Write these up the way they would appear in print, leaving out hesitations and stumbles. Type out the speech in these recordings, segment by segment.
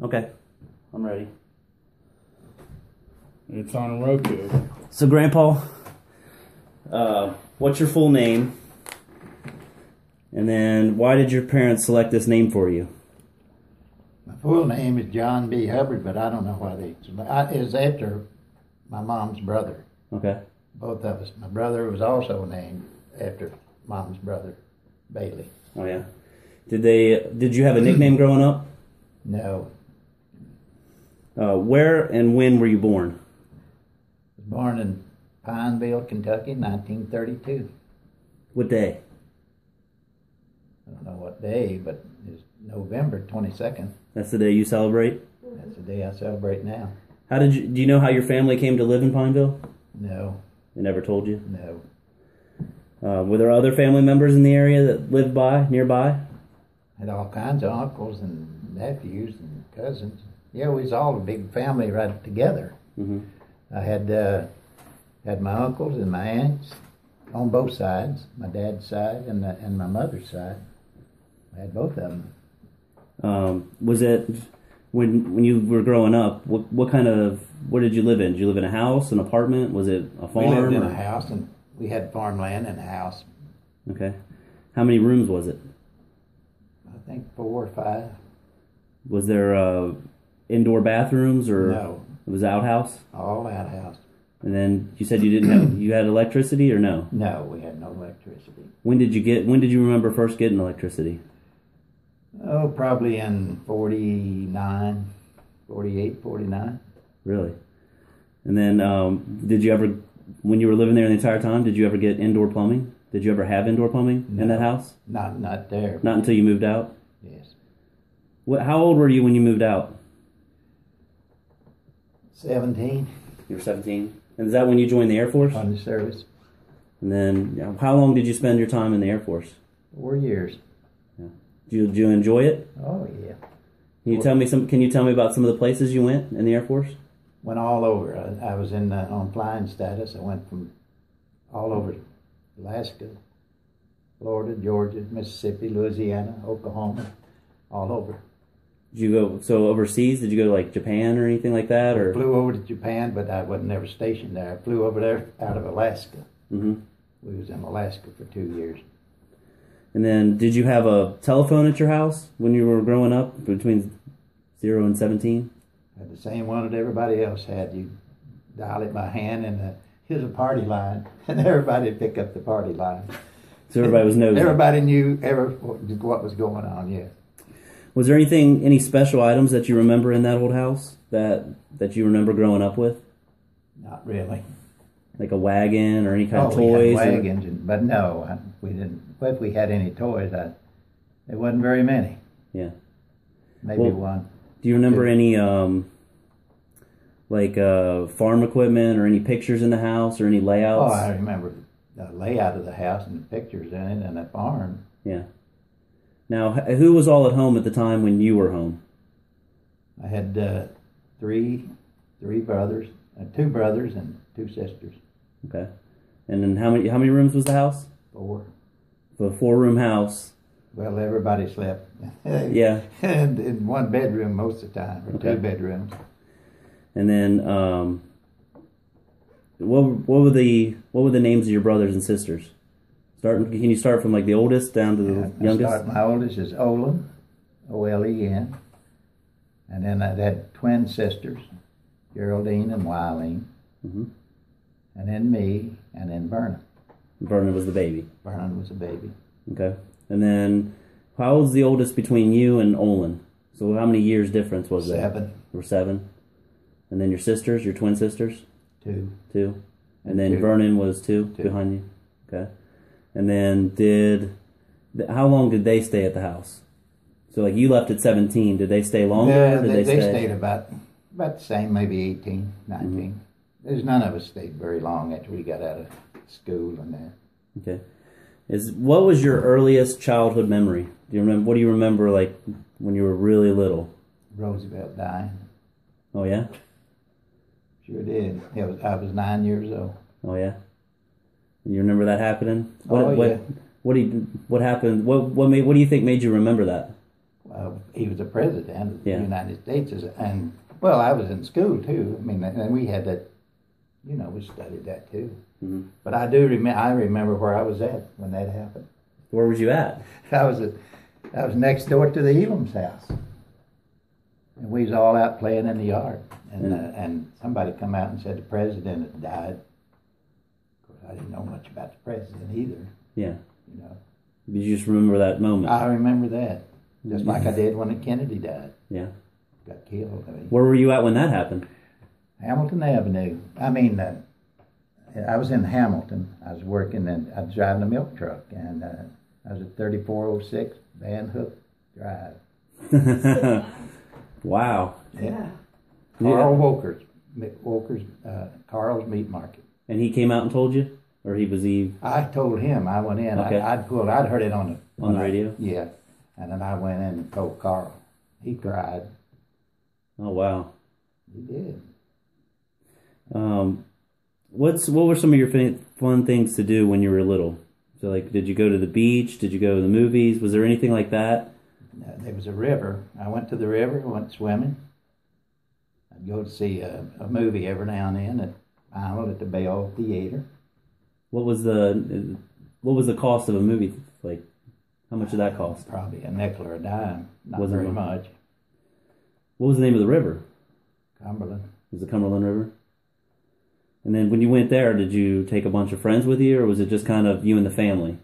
Okay, I'm ready. It's on Roku. So, Grandpa, what's your full name? And then, why did your parents select this name for you? My full name is John B. Hubbard, but I don't know why they. It was after my mom's brother. Okay. Both of us. My brother was also named after mom's brother, Bailey. Oh yeah. Did you have a nickname growing up? No. Where and when were you born? I was born in Pineville, Kentucky, 1932. What day? I don't know what day, but it's November 22nd. That's the day you celebrate? That's the day I celebrate now. Do you know how your family came to live in Pineville? No. They never told you? No. Were there other family members in the area that lived nearby? Had all kinds of uncles and nephews and cousins. Yeah, we was all a big family right together. Mm-hmm. I had my uncles and my aunts on both sides, my dad's side and my mother's side. I had both of them. Was it when you were growing up? What did you live in? Did you live in a house, an apartment? Was it a farm? We lived in a house, and we had farmland and a house. Okay. How many rooms was it? I think 4 or 5. Was there indoor bathrooms or no? It was outhouse. All outhouse. And then you said you had electricity or no? No, we had no electricity. When did you remember first getting electricity? Oh, probably in 49, 48, 49. Really? And then did you ever, when you were living there the entire time, did you ever get indoor plumbing? Did you ever have indoor plumbing in that house? Not there. Not until you moved out? Yes. How old were you when you moved out? 17. You were 17? And is that when you joined the Air Force? On the service. And then how long did you spend your time in the Air Force? 4 years. Yeah. Did you enjoy it? Oh, yeah. Can you tell me about some of the places you went in the Air Force? Went all over. I was on flying status. I went from all over Alaska, Florida, Georgia, Mississippi, Louisiana, Oklahoma, all over. Did you go overseas? Did you go to like Japan or anything like that? Or I flew over to Japan, but I wasn't never stationed there. I flew over there out of Alaska. Mm-hmm. We was in Alaska for 2 years. And then, did you have a telephone at your house when you were growing up, between 0 and 17? I had the same one that everybody else had. You dial it by hand, and here's a party line, and everybody would pick up the party line. So everybody was nosy. Everybody knew what was going on. Yeah. Was there any special items that you remember in that old house that you remember growing up with? Not really. Like a wagon or any kind of toys? We had wagons, but no, we didn't. Well, if we had any toys, there wasn't very many. Yeah. Maybe one. Do you remember any farm equipment or any pictures in the house or any layouts? Oh, I remember the layout of the house and the pictures in it and the farm. Yeah. Now, who was all at home at the time when you were home? I had three brothers, 2 brothers and 2 sisters. Okay. And then how many rooms was the house? 4. So a 4-room house. Well, everybody slept. Yeah. in 1 bedroom most of the time, or okay. 2 bedrooms. And then, what were the names of your brothers and sisters? Can you start from like the oldest down to the youngest? My oldest is Olin, O-L-E-N, and then I had twin sisters, Geraldine and Wileen, mm-hmm. and then me, and then Vernon. Vernon was the baby. Vernon was a baby. Okay. And then, how was the oldest between you and Olin? So how many years difference was there? 7. There were 7. And then your sisters, your twin sisters? 2. 2. And then 2. Vernon was 2 behind you? Okay. And then how long did they stay at the house? So like you left at 17. Did they stay longer? Yeah, or did they stayed about the same, maybe 18, 19. Mm-hmm. There's none of us stayed very long after we got out of school and that. Okay. What was your earliest childhood memory? What do you remember like when you were really little? Roosevelt dying. Oh yeah? Sure did. I was 9 years old. Oh yeah? You remember that happening? Yeah. What happened? What do you think made you remember that? He was the president of the Yeah. United States, and well, I was in school too. I mean, and we had that. You know, we studied that too. Mm-hmm. But I do remember. I remember where I was at when that happened. Where was you at? I was next door to the Elam's house, and we was all out playing in the yard. And somebody come out and said the president had died. Of course, I didn't know much about the president either. Yeah. You know. You just remember that moment. I remember that, just like I did when Kennedy died. Yeah. Got killed. I mean, Where were you at when that happened? Hamilton Avenue. I mean, I was in Hamilton. I was working and I was driving a milk truck, and I was at 3406 Van Hook Drive. Wow. Yeah. Carl Walker's Carl's Meat Market. And he came out and told you, or he? I told him. I went in. Okay. I'd heard it on the radio. Yeah, and then I went in and told Carl. He cried. Oh wow. He did. What were some of your fun things to do when you were little? So, like, did you go to the beach? Did you go to the movies? Was there anything like that? There was a river. I went to the river. Went swimming. I'd go to see a movie every now and then at Arnold at the Bell Theater. What was the cost of a movie? Like, how much did that cost? Probably a nickel or a dime. Not Wasn't very much. much. What was the name of the river? Cumberland. Was it Cumberland River? And then when you went there, did you take a bunch of friends with you, or was it just kind of you and the family?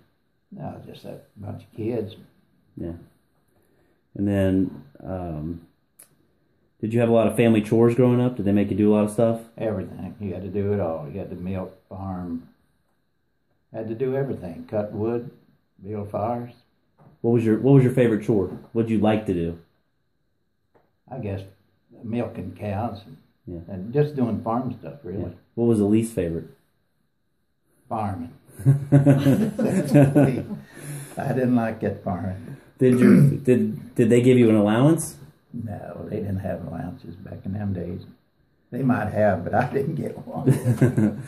No, just a bunch of kids. Yeah. And then, did you have a lot of family chores growing up? Did they make you do a lot of stuff? Everything. You had to do it all. You had to milk, farm. Had to do everything. Cut wood, build fires. What was your favorite chore? What did you like to do? I guess milking cows Yeah. and just doing farm stuff, really. Yeah. What was the least favorite? Farming. I didn't like that farming. Did they give you an allowance? No, they didn't have allowances back in them days. They might have, but I didn't get one.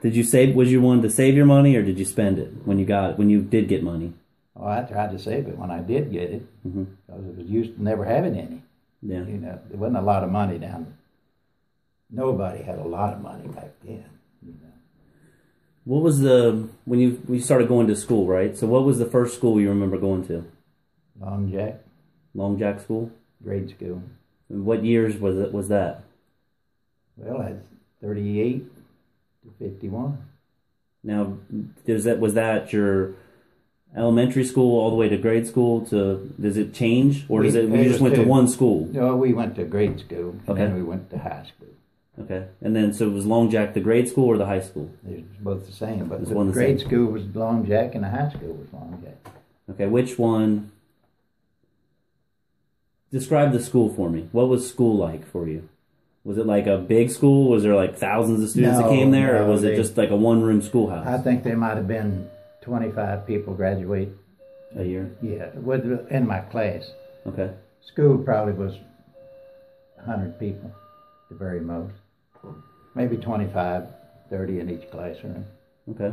Did you save? Was you one to save your money, or did you spend it when you did get money? Oh, I tried to save it when I did get it, because it was used to never having any. Yeah. You know, there wasn't a lot of money down there. Nobody had a lot of money back then. You know. What was when you started going to school, right? So what was the first school you remember going to? Long Jack. Long Jack School? Grade school. And what years was that? Well, that's 38 to 51. Now, was that your elementary school all the way to grade school? Does it change, or you just went to one school? No, we went to grade school, and Okay. then we went to high school. Okay, and then so was Long Jack the grade school or the high school? It was both the same, but It's the one the grade same. school was Long Jack and the high school was Long Jack. Okay, which one? Describe the school for me. What was school like for you? Was it like a big school? Was there like thousands of students that came there, or was it just like a one-room schoolhouse? I think there might have been 25 people graduate a year. Yeah, in my class. Okay. School probably was 100 people, the very most. Maybe 25, 30 in each classroom. Okay.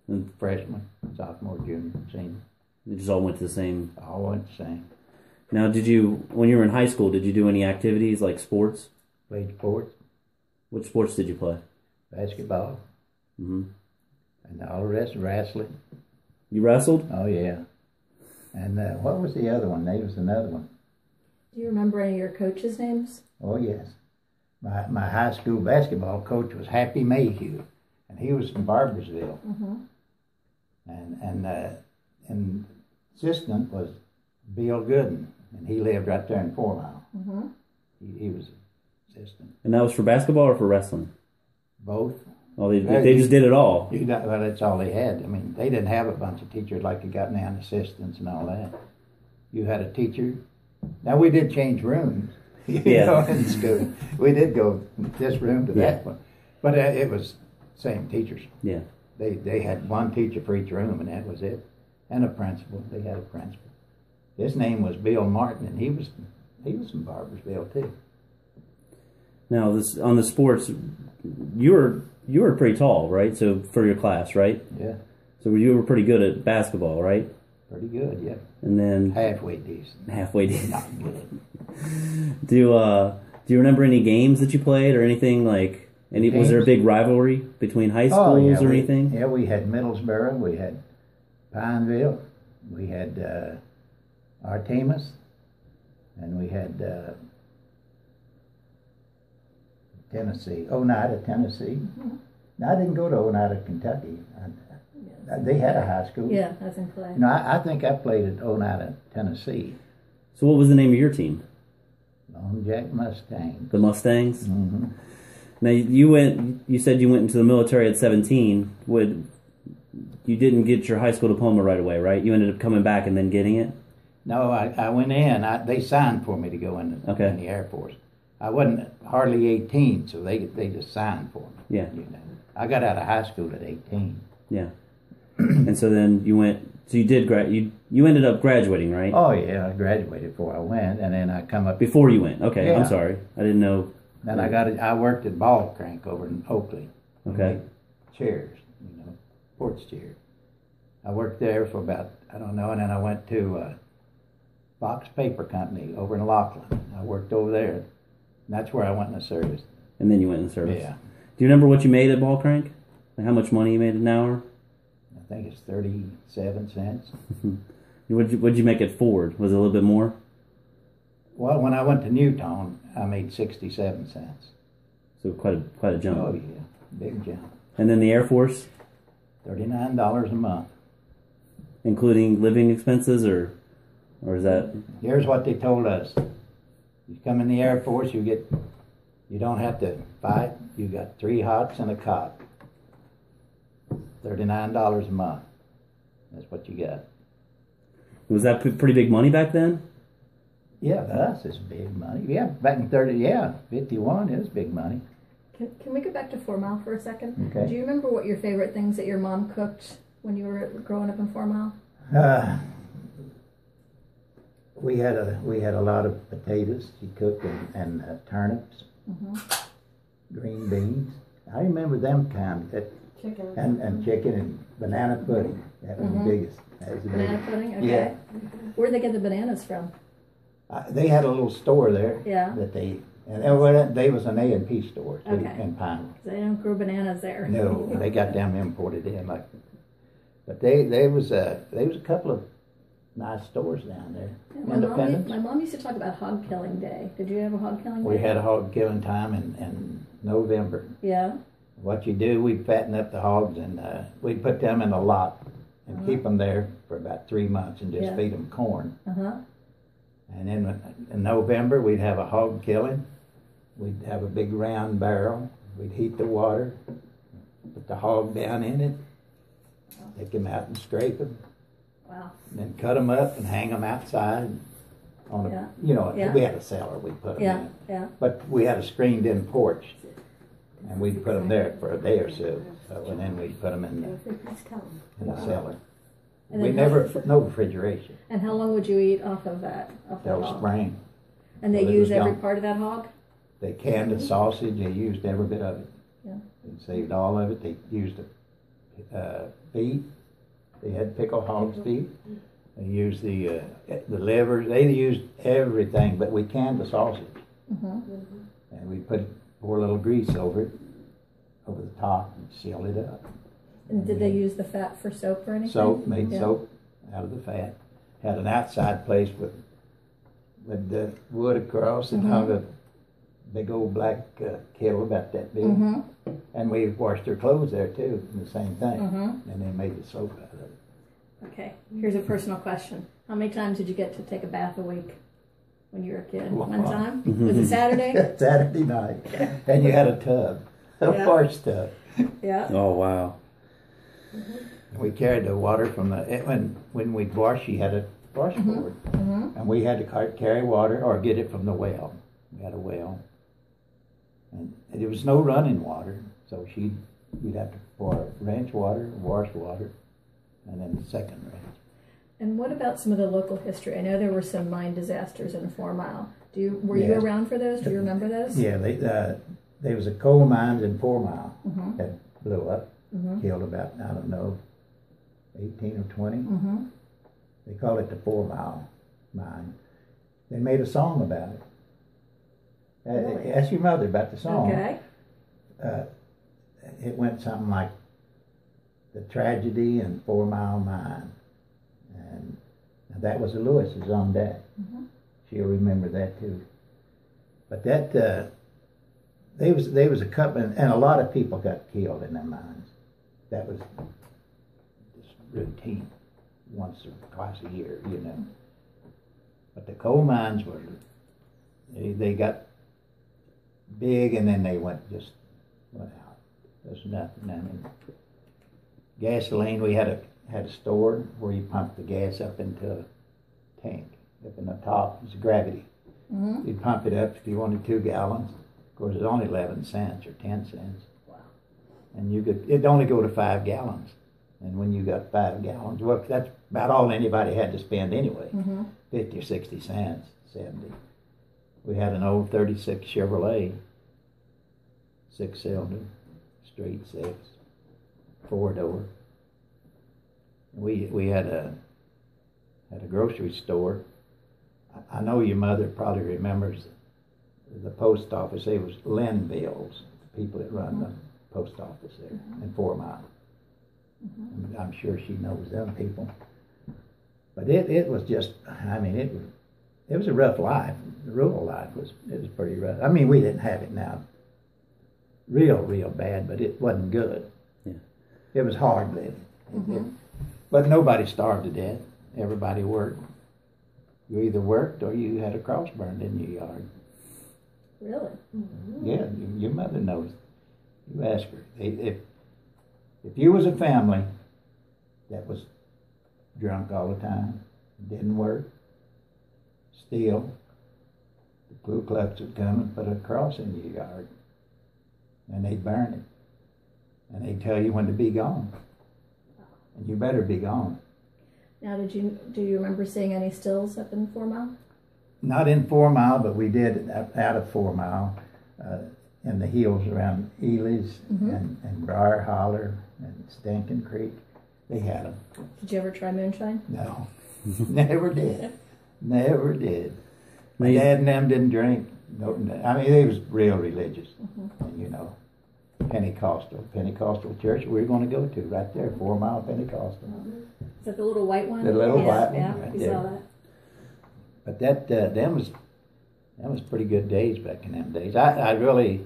And Freshman, sophomore, junior, senior. they just all went to the same. All went the same. Now, when you were in high school, did you do any activities like sports? Played sports. What sports did you play? Basketball. Mm-hmm. And all the rest, wrestling. You wrestled? Oh, yeah. And what was the other one? There was another one. Do you remember any of your coaches' names? Oh, yes. My high school basketball coach was Happy Mayhew, and he was from Barbersville. Mm-hmm. And assistant was Bill Gooden, and he lived right there in 4 Mile. Mm-hmm. He was assistant. And that was for basketball or for wrestling? Both. Oh, they just did it all. Well, that's all they had. I mean, they didn't have a bunch of teachers like you got now, assistants and all that. You had a teacher. Now, we did change rooms, in school. We did go from this room to that one. But it was same teachers. Yeah. They had one teacher for each room, and that was it. And a principal. They had a principal. His name was Bill Martin, and he was from Barbersville, too. Now, on the sports, you were pretty tall, right? So for your class, right? Yeah. So you were pretty good at basketball, right? Pretty good, yeah. And then Halfway decent. halfway decent. Not good. Do you remember any games that you played or anything like? Was there a big rivalry between high schools or anything? Yeah, we had Middlesboro, we had Pineville, we had Artemis, and we had Tennessee, Oneida, Tennessee. Now, I didn't go to Oneida, Kentucky. They had a high school. Yeah, I was in Clay. No, I think I played at Oneida, Tennessee. So what was the name of your team? Long Jack Mustangs. The Mustangs? Mm-hmm. Now, you said you went into the military at 17. You didn't get your high school diploma right away, right? You ended up coming back and then getting it? No, I went in. They signed for me to go in the Air Force. I wasn't hardly 18, so they just signed for me. Yeah. You know. I got out of high school at 18. Yeah. And so then you went. So you did you ended up graduating, right? Oh yeah, I graduated before I went, and then I come up before you went. Okay, yeah. I'm sorry, I didn't know. Then I worked at Ball Crank over in Oakley. Okay. Chairs, porch chairs. I worked there for about, I don't know, and then I went to Fox Paper Company over in Laughlin. I worked over there, and that's where I went in the service. And then you went in the service. Yeah. Do you remember what you made at Ball Crank? Like how much money you made an hour? I think it's 37 cents. What'd you make at Ford? Was it a little bit more? Well, when I went to Newton, I made 67 cents. So quite a jump. Oh yeah, big jump. And then the Air Force? $39 a month. Including living expenses, or is that? Here's what they told us. You come in the Air Force, you don't have to fight. You got 3 hots and a cot. $39 a month. That's what you got. Was that pretty big money back then? Yeah, to us it's big money. Yeah, back in 51 it was big money. Can we go back to 4 Mile for a second? Okay. Do you remember what your favorite things that your mom cooked when you were growing up in 4 Mile? We had a lot of potatoes she cooked and turnips, green beans. I remember them kind. Chicken. And chicken and banana pudding. That was the biggest. That was the Banana biggest. pudding? Okay. Yeah. Where'd they get the bananas from? They had a little store there. Yeah. They was an A&P store too, Okay. in Pineville. They don't grow bananas there. No, they got them imported in but there was a couple of nice stores down there. Yeah, Independence. my mom used to talk about hog killing day. Did you have a hog killing day? We had a hog killing time in November. Yeah. What you do, we'd fatten up the hogs and we'd put them in a lot and keep them there for about 3 months and just feed them corn. And then in November, we'd have a hog killing. We'd have a big round barrel. We'd heat the water, put the hog down in it, take them out and scrape them. Wow. And then cut them up and hang them outside on we had a cellar we'd put them in. Yeah. But we had a screened-in porch, and we'd put them there for a day or so. And then we'd put them in the cellar. And We no refrigeration And how long would you eat off of that? till hog? spring. And they Well, it use was every gone. part of that hog? They canned the sausage. They used every bit of it. Yeah. They saved all of it. They used the feet. They had pickled hog's feet. They used the livers. They used everything, but we canned the sausage. And we pour a little grease over the top, and sealed it up. And did they use the fat for soap or anything? Soap, made soap out of the fat. Had an outside place with the wood across and hung a big old black kettle about that big. And we washed their clothes there too, the same thing. And they made the soap out of it. Okay, here's a personal question. How many times did you get to take a bath a week when you were a kid? One time? Was it Saturday? Saturday night. And you had a tub, a wash tub. Yeah. Oh, wow. We carried the water from when we'd wash, she had a washboard. And we had to carry water or get it from the well. We had a well. And there was no running water, so we'd have to pour ranch water, wash water, and then the second ranch. And what about some of the local history? I know there were some mine disasters in 4 Mile. Were you around for those? Do you remember those? Yeah, there was a coal mines in 4 Mile that blew up, killed about, I don't know, 18 or 20. They call it the 4 Mile Mine. They made a song about it. Really? Ask your mother about the song. Okay. It went something like the tragedy and 4 Mile Mine, and that was Lewis's on that. Mm-hmm. She'll remember that too. But that they was a couple, and a lot of people got killed in them mines. That was just routine, once or twice a year, you know. But the coal mines were they got big, and then they went out. There's nothing. I mean, gasoline. We had a store where you pumped the gas up into a tank. Up in the top was gravity. Mm-hmm. You'd pump it up if you wanted 2 gallons. Of course, it's only 11 cents or 10 cents. Wow. And it'd only go to 5 gallons. And when you got 5 gallons, well, that's about all anybody had to spend anyway. Mm-hmm. 50 or 60 cents, 70. We had an old 36 Chevrolet, 6-cylinder, straight 6, 4-door. We had a grocery store. I know your mother probably remembers the post office. It was Linville's, the people that run the post office there in 4 Mile. Mm-hmm. I'm sure she knows them people. But it was just, I mean, it was a rough life. The rural life was pretty rough. I mean, we didn't have it now real bad, but it wasn't good. Yeah. It was hard living. Mm-hmm. But nobody starved to death. Everybody worked. You either worked or you had a cross burned in your yard. Really? Mm-hmm. Yeah, your mother knows. You ask her. If you was a family that was drunk all the time, didn't work, still, the Ku Klux would come and put a cross in your yard, and they'd burn it, and they'd tell you when to be gone, and you better be gone. Now, do you remember seeing any stills up in 4 Mile? Not in 4 Mile, but we did out of 4 Mile, in the hills around Ely's and Briar Holler and Stinking Creek. They had them. Did you ever try moonshine? No, never did. Never did. My dad and them didn't drink. No, I mean, they was real religious, and you know, Pentecostal church we were going to go to right there, 4 Mile Pentecostal. Is that the little white one? The little white one, yeah, right we there. saw that. But that was pretty good days back in them days. I really,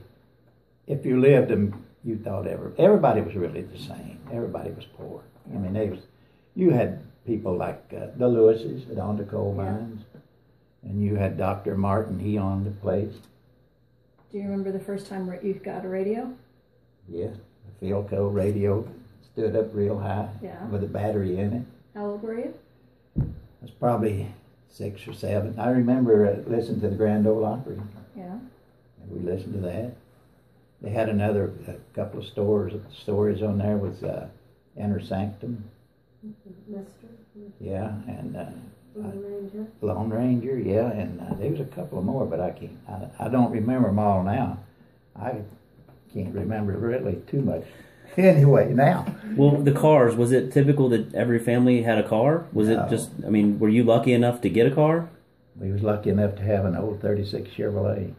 if you lived them, you thought everybody was really the same. Everybody was poor. I mean, you had people like the Lewises that owned the coal mines, and you had Dr. Martin. He owned the place. Do you remember the first time you got a radio? Yeah, the Philco radio stood up real high with a battery in it. How old were you? I was probably 6 or 7. I remember listening to the Grand Ole Opry. Yeah. And we listened to that. They had a couple of stories on there with Inner Sanctum. Yeah, and Lone Ranger, yeah, and there was a couple of more, but I don't remember them all now. I can't remember really too much. Anyway, now. Well, the cars, was it typical that every family had a car? Was it just, I mean, were you lucky enough to get a car? We was lucky enough to have an old 36 Chevrolet.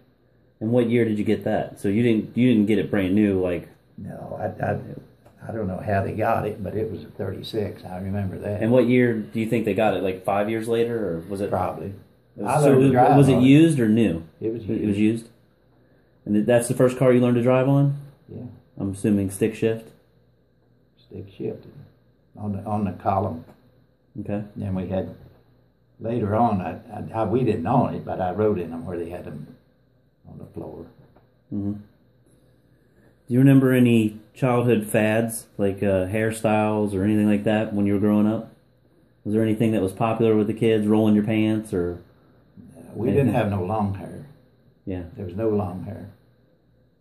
And what year did you get that? So you didn't get it brand new, like... No, I don't know how they got it, but it was a 36. I remember that. And what year do you think they got it? Like 5 years later, or was it? Probably. Was it used or new? It was used. It was used. And that's the first car you learned to drive on? Yeah. I'm assuming stick shift. Stick shifted on the column. Okay. Then we had later on. We didn't own it, but I rode in them where they had them on the floor. Mm-hmm. Do you remember any childhood fads, like hairstyles or anything like that when you were growing up? Was there anything that was popular with the kids, rolling your pants or? We didn't have no long hair. Yeah. There was no long hair.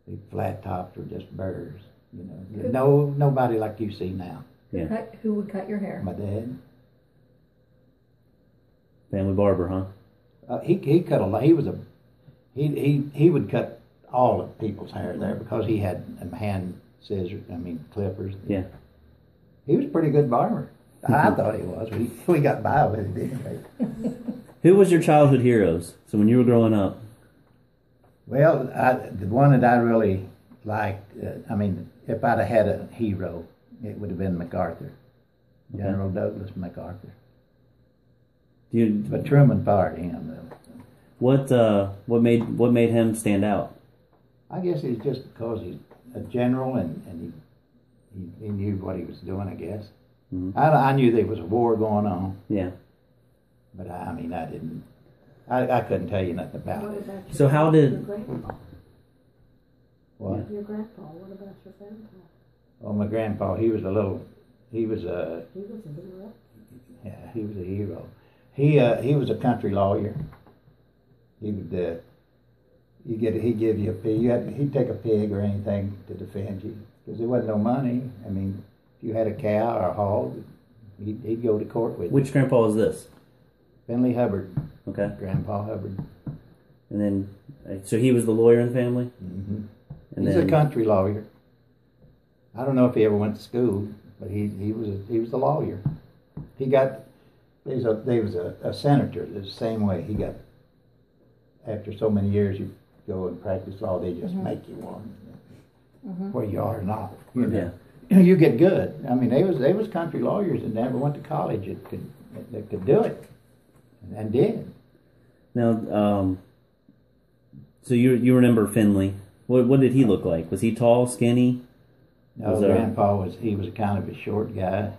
The flat tops were just burrs. You know, nobody like you see now. Who would cut your hair? My dad. Family barber, huh? He cut a lot. He would cut all of people's hair there because he had hand scissors. Clippers. Yeah. He was a pretty good barber. I thought he was. We got by with it anyway. Who was your childhood heroes? So when you were growing up? Well, the one that I really liked, if I'd have had a hero, it would have been MacArthur. General Douglas MacArthur. But Truman fired him, though. What made him stand out? I guess it's just because he's a general and he knew what he was doing, I guess. Mm-hmm. I knew there was a war going on. Yeah. But I didn't. I couldn't tell you nothing about it. So how did... Your grandpa? What? Your grandpa. What about your grandpa? Oh, my grandpa, he was a hero. He was a hero? Yeah, he was a hero. He was a country lawyer. He would he'd give you a pig. He'd take a pig or anything to defend you because there wasn't no money. I mean, if you had a cow or a hog, he'd go to court with you. Which grandpa was this? Finley Hubbard. Okay. Grandpa Hubbard. And then, so he was the lawyer in the family? Mm-hmm. And He's a country lawyer. I don't know if he ever went to school, but he was a lawyer. There was a senator the same way. He got, after so many years you go and practice law, they just make you one. Where you are not. You know. Yeah. You get good. I mean, they was country lawyers that never went to college that could do it. And did. Now, so you remember Finley? What did he look like? Was he tall, skinny? No, Grandpa was a kind of a short guy.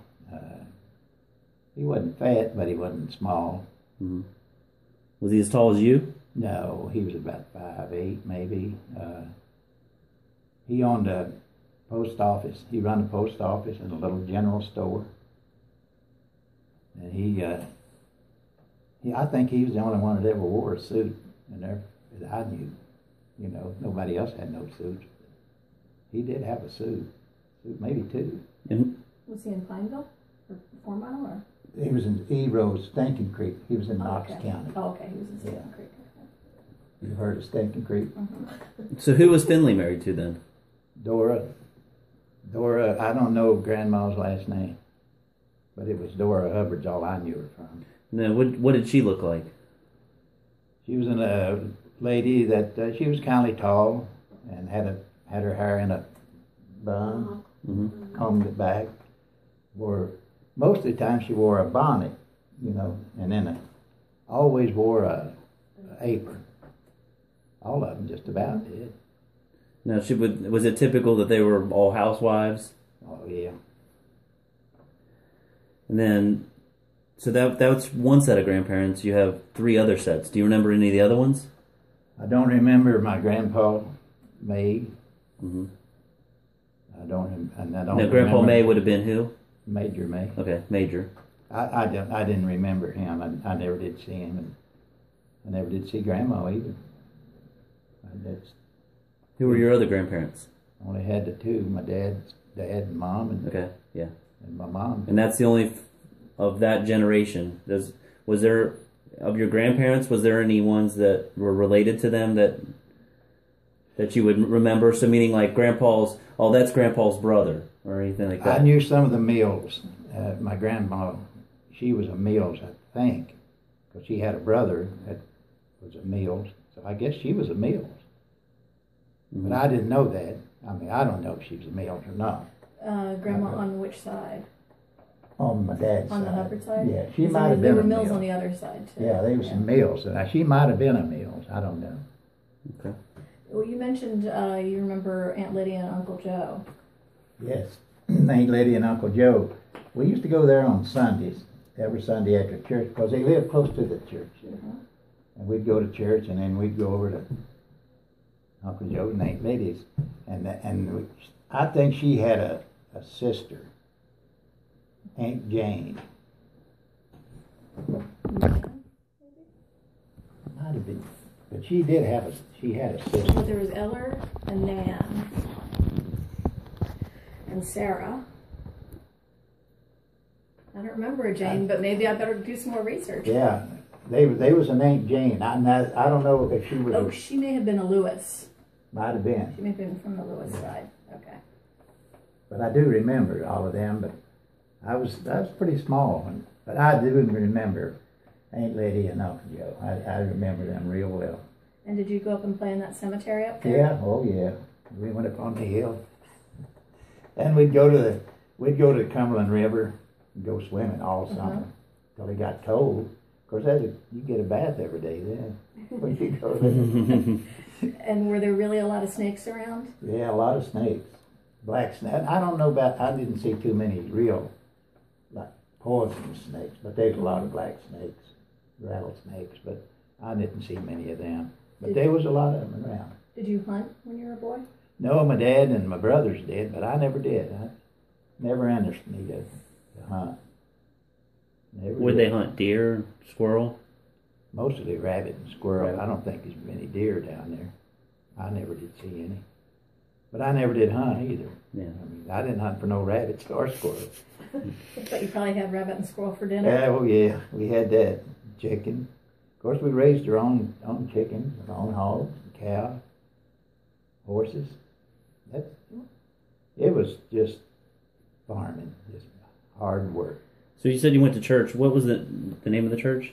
He wasn't fat, but he wasn't small. Mm-hmm. Was he as tall as you? No, he was about 5'8", maybe. He owned a post office. He ran a post office and a little general store. And I think he was the only one that ever wore a suit, and that I knew. You know, nobody else had no suits. He did have a suit, maybe two. Mm-hmm. Was he in Pineville or 4 Mile or? He was in Rose, Stinking Creek. He was in Knox County. Oh, okay. He was in Stinking Creek. You heard of Stinking Creek? Mm-hmm. So who was Finley married to then? Dora, I don't know Grandma's last name, but it was Dora Hubbard's all I knew her from. Now, what did she look like? She was a lady that she was kind of tall and had her hair in a bun, combed it back. Most of the time she wore a bonnet, you know, and then always wore a apron. All of them just about did. Now, was it typical that they were all housewives? Oh yeah. And then, so that's one set of grandparents. You have 3 other sets. Do you remember any of the other ones? I don't remember my grandpa May. Mm-hmm. I don't Now, Grandpa May would have been who? Major May. Okay, Major. I didn't remember him. I never did see him, and I never did see Grandma either. Who were your other grandparents? I only had the 2, my dad and Mom, and okay, yeah, and my mom. And that's the only of that generation. Was there of your grandparents? Was there any ones that were related to them that you would remember? So meaning like Grandpa's. Oh, that's Grandpa's brother, or anything like that. I knew some of the Mills. My grandma, she was a Mills, I think, because she had a brother that was a Mills. So I guess she was a Mills. Mm-hmm. But I didn't know that. I mean, I don't know if she was a Mills or not. Grandma on which side? On my dad's on side. The Hubbard side? Yeah, she might have been there were a Mills Mill. on the other side, too. Yeah, there was some Mills. She might have been a Mills. I don't know. Okay. Well, you mentioned you remember Aunt Lydia and Uncle Joe. Yes, Aunt Lydia and Uncle Joe. We used to go there on Sundays, every Sunday after church, because they lived close to the church. Mm-hmm. And we'd go to church, and then we'd go over to Uncle Joe and Aunt Lydia's. And I think she had a sister, Aunt Jane. Might have been, but she had a sister. But there was Eller and Nan and Sarah. I don't remember a Jane, but maybe I better do some more research. Yeah, they was an Aunt Jane. I don't know if she was. Oh, she may have been a Lewis. Might have been. She may have been from the Lewis side. Okay. But I do remember all of them. But I was pretty small, but I do remember Aunt Letty and Uncle Joe. I remember them real well. And did you go up and play in that cemetery up there? Yeah, oh yeah. We went up on the hill, and we'd go to Cumberland River and go swimming all summer till it got cold. Of course, you get a bath every day then when you go there. And were there really a lot of snakes around? Yeah, a lot of snakes, black snakes. I don't know about. I didn't see too many real like poisonous snakes, but there's a lot of black snakes, rattlesnakes. But I didn't see many of them. But there was a lot of them around. Did you hunt when you were a boy? No, my dad and my brothers did, but I never did. I never understood me to hunt. Would they hunt deer, squirrel? Mostly rabbit and squirrel. Rabbit. I don't think there's many deer down there. I never did see any. But I never did hunt either. Yeah. I mean, I didn't hunt for no rabbits or squirrels. But you probably had rabbit and squirrel for dinner. Yeah, oh yeah, we had that. Chicken. Of course, we raised our own chickens, our own hogs, cows, horses. It was just farming, just hard work. So you said you went to church. What was the name of the church?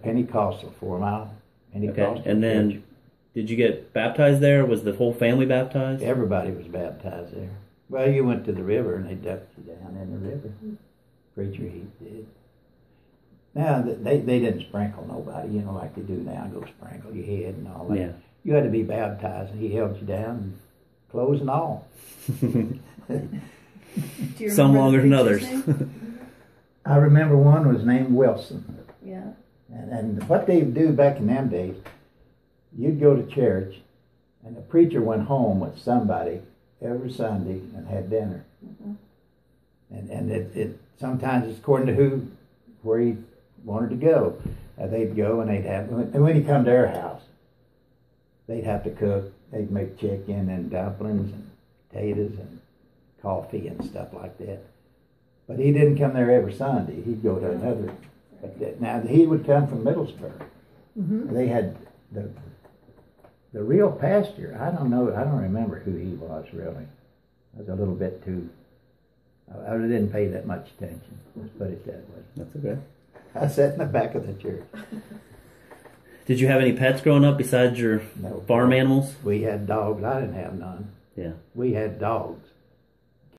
Pentecostal, 4 Mile. Pentecostal. Okay, and then church. Did you get baptized there? Was the whole family baptized? Everybody was baptized there. Well, you went to the river and they dumped you down in the river. Preacher, he did. Now, they didn't sprinkle nobody, like they do now, go sprinkle your head and all that. Yeah. You had to be baptized, and he held you down, clothes and all. Some longer than others. I remember one was named Wilson. Yeah. And what they do back in them days, you'd go to church, and the preacher went home with somebody every Sunday and had dinner. Mm-hmm. And it sometimes it's according to where he wanted to go. They'd go and when he come to their house, they'd have to cook. They'd make chicken and dumplings and potatoes and coffee and stuff like that. But he didn't come there every Sunday. He'd go to another. Now he would come from Middlesbrough. Mm-hmm. They had the real pastor. I don't know. I don't remember who he was really. I was a little bit too. I didn't pay that much attention. Let's put it that way. That's okay. I sat in the back of the church. Did you have any pets growing up besides your farm animals? We had dogs. I didn't have none. Yeah. We had dogs.